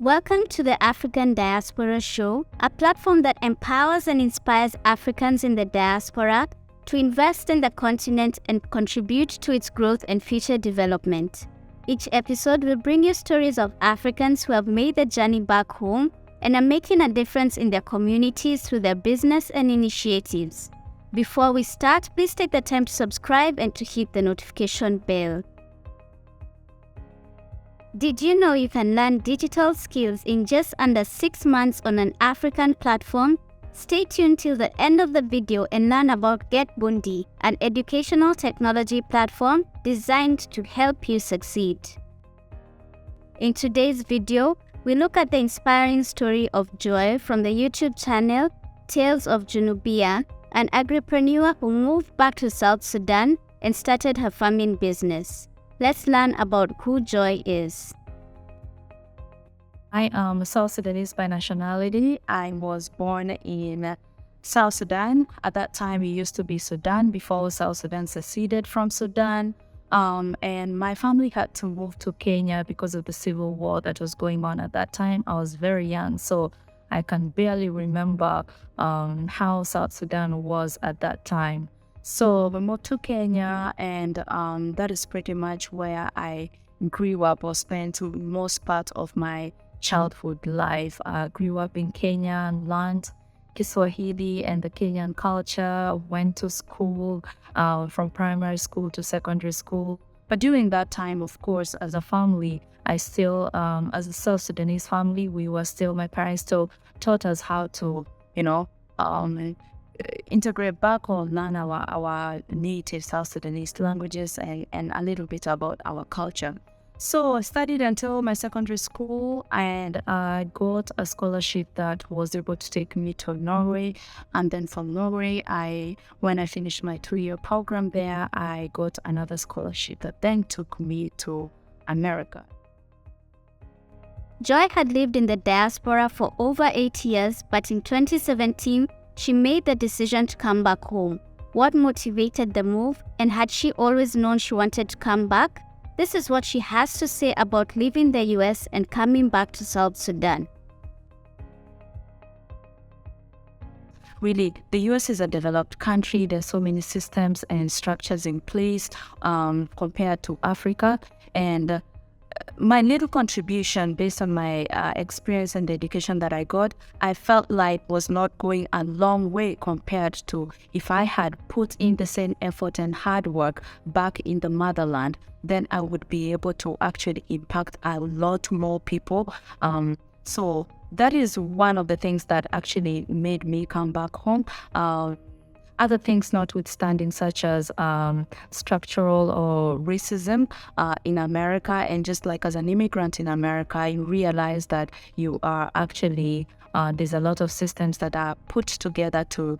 Welcome to the African Diaspora Show, a platform that empowers and inspires Africans in the diaspora to invest in the continent and contribute to its growth and future development. Each episode will bring you stories of Africans who have made the journey back home and are making a difference in their communities through their business and initiatives. Before we start, please take the time to subscribe and to hit the notification bell. Did you know you can learn digital skills in just under 6 months on an African platform? Stay tuned till the end of the video and learn about Get Bundi, an educational technology platform designed to help you succeed. In today's video, we look at the inspiring story of Joy from the YouTube channel Tales of Junubia, an agripreneur who moved back to South Sudan and started her farming business. Let's learn about who Joy is. I am South Sudanese by nationality. I was born in South Sudan. At that time, it used to be Sudan before South Sudan seceded from Sudan. And my family had to move to Kenya because of the civil war that was going on at that time. I was very young, so I can barely remember how South Sudan was at that time. So we moved to Kenya, and that is pretty much where I grew up or spent most part of my childhood life. I grew up in Kenya and learned Kiswahili and the Kenyan culture, went to school from primary school to secondary school. But during that time, of course, as a family, I still, as a South Sudanese family, my parents still taught us how to, integrate back or learn our native South Sudanese languages and a little bit about our culture. So I studied until my secondary school, and I got a scholarship that was able to take me to Norway. And then from Norway, when I finished my 2-year program there, I got another scholarship that then took me to America. Joy had lived in the diaspora for over 8 years, but in 2017, she made the decision to come back home. What motivated the move, and had she always known she wanted to come back? This is what she has to say about leaving the US and coming back to South Sudan. Really, the US is a developed country. There's so many systems and structures in place compared to Africa. And my little contribution based on my experience and the education that I got, I felt like was not going a long way compared to if I had put in the same effort and hard work back in the motherland, then I would be able to actually impact a lot more people. So that is one of the things that actually made me come back home. Other things notwithstanding, such as structural or racism in America, and just like as an immigrant in America, you realize that you are actually there's a lot of systems that are put together to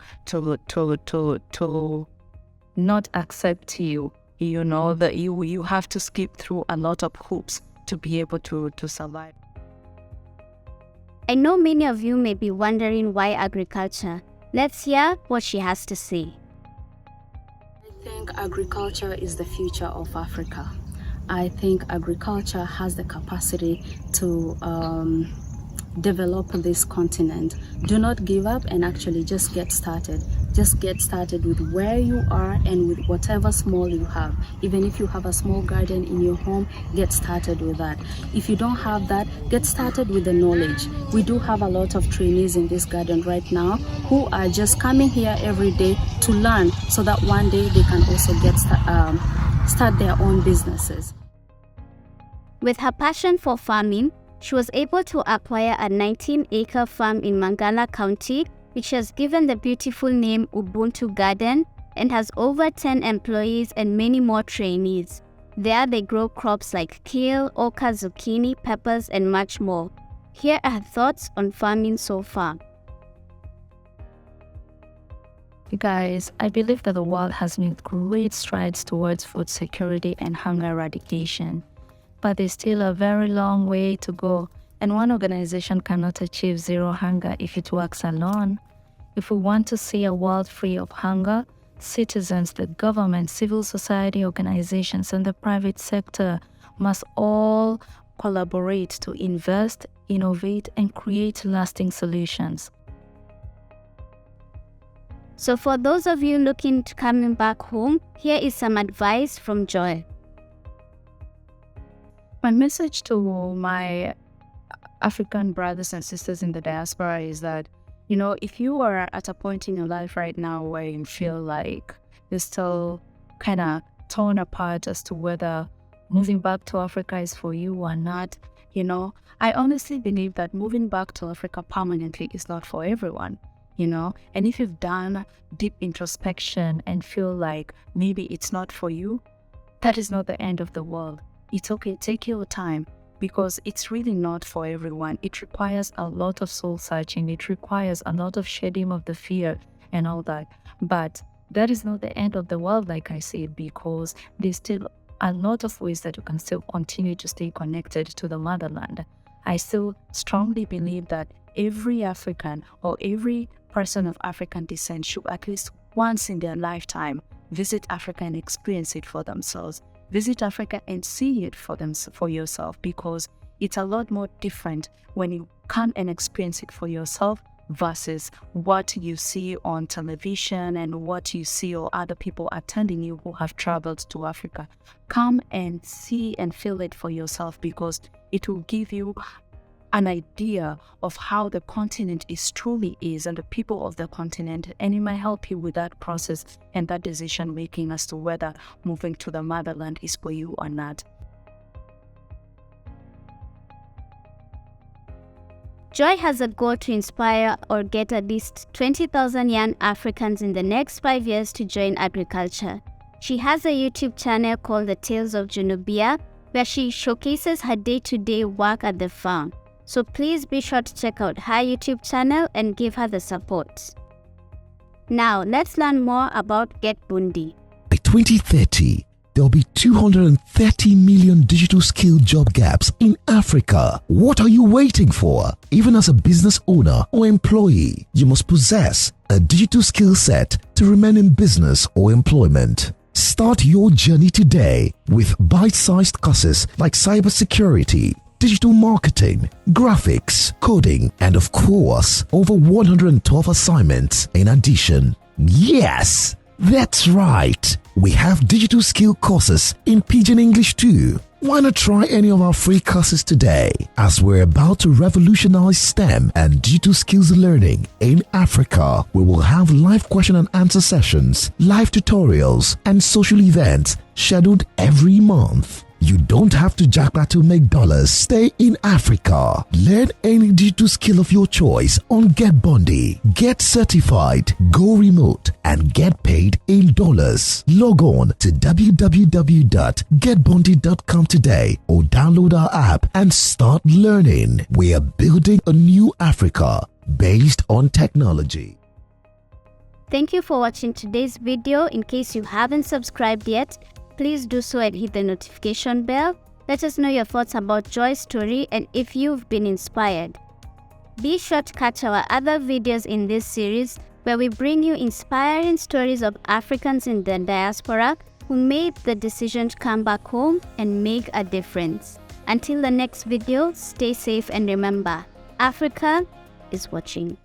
not accept you. You know that you have to skip through a lot of hoops to be able to survive. I know many of you may be wondering why agriculture. Let's hear what she has to say. I think agriculture is the future of Africa. I think agriculture has the capacity to develop this continent. Do not give up and actually just get started. Just get started with where you are and with whatever small you have. Even if you have a small garden in your home, get started with that. If you don't have that, get started with the knowledge. We do have a lot of trainees in this garden right now who are just coming here every day to learn so that one day they can also start their own businesses. With her passion for farming, she was able to acquire a 19-acre farm in Mangala County, which has given the beautiful name Ubuntu Garden and has over 10 employees and many more trainees. There they grow crops like kale, okra, zucchini, peppers, and much more. Here are her thoughts on farming so far. Guys, I believe that the world has made great strides towards food security and hunger eradication. But there's still a very long way to go, and one organization cannot achieve zero hunger if it works alone. If we want to see a world free of hunger, citizens, the government, civil society organizations, and the private sector must all collaborate to invest innovate, and create lasting solutions. So for those of you looking to coming back home, here is some advice from Joy. My message to my African brothers and sisters in the diaspora is that, if you are at a point in your life right now where you feel like you're still kind of torn apart as to whether moving back to Africa is for you or not, I honestly believe that moving back to Africa permanently is not for everyone, and if you've done deep introspection and feel like maybe it's not for you, that is not the end of the world. It's okay, take your time, because it's really not for everyone. It requires a lot of soul searching. It requires a lot of shedding of the fear and all that. But that is not the end of the world, like I said, because there's still a lot of ways that you can still continue to stay connected to the motherland. I still strongly believe that every African or every person of African descent should at least once in their lifetime visit Africa and experience it for themselves. Visit Africa and see it for yourself, because it's a lot more different when you come and experience it for yourself versus what you see on television and what you see or other people are telling you who have traveled to Africa. Come and see and feel it for yourself, because it will give you an idea of how the continent truly is and the people of the continent, and it might help you with that process and that decision making as to whether moving to the motherland is for you or not. Joy has a goal to inspire or get at least 20,000 young Africans in the next 5 years to join agriculture. She has a YouTube channel called The Tales of Junubia, where she showcases her day-to-day work at the farm. So please be sure to check out her YouTube channel and give her the support. Now, let's learn more about Get Bundi. By 2030, there'll be 230 million digital skill job gaps in Africa. What are you waiting for? Even as a business owner or employee, you must possess a digital skill set to remain in business or employment. Start your journey today with bite-sized courses like cybersecurity, digital marketing, graphics, coding, and of course, over 112 assignments in addition. Yes, that's right. We have digital skill courses in Pidgin English too. Why not try any of our free courses today, as we're about to revolutionize STEM and digital skills learning in Africa. We will have live question and answer sessions, live tutorials, and social events scheduled every month. You don't have to jackpot to make dollars. Stay in Africa. Learn any digital skill of your choice on Get Bundi. Get certified, go remote, and get paid in dollars. Log on to www.getbundi.com today or download our app and start learning. We are building a new Africa based on technology. Thank you for watching today's video. In case you haven't subscribed yet, please do so and hit the notification bell. Let us know your thoughts about Joy's story and if you've been inspired. Be sure to catch our other videos in this series where we bring you inspiring stories of Africans in the diaspora who made the decision to come back home and make a difference. Until the next video, stay safe and remember, Africa is watching.